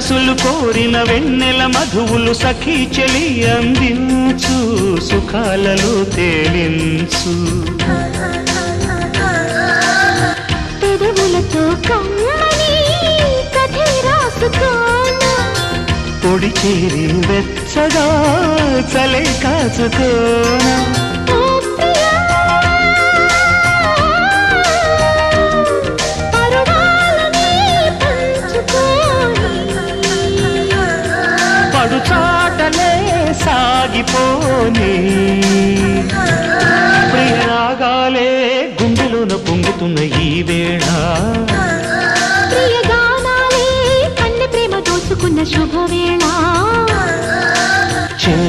మనసులు కోరిన వెన్నెల మధువులు సఖీ చెలి అందించు సుఖాలలో తేలించు పెదవులతో కమ్మని కథే రాసుకోనా పొడి చేరి వెచ్చగా చలే కాచుకోనా చాటలే సాగిపోని ప్రియరాగాలే గుండెలోన పొంగుతున్న ఈ వేళ ప్రియగానాలే కన్నె ప్రేమ దోచుకున్న శుభవేళ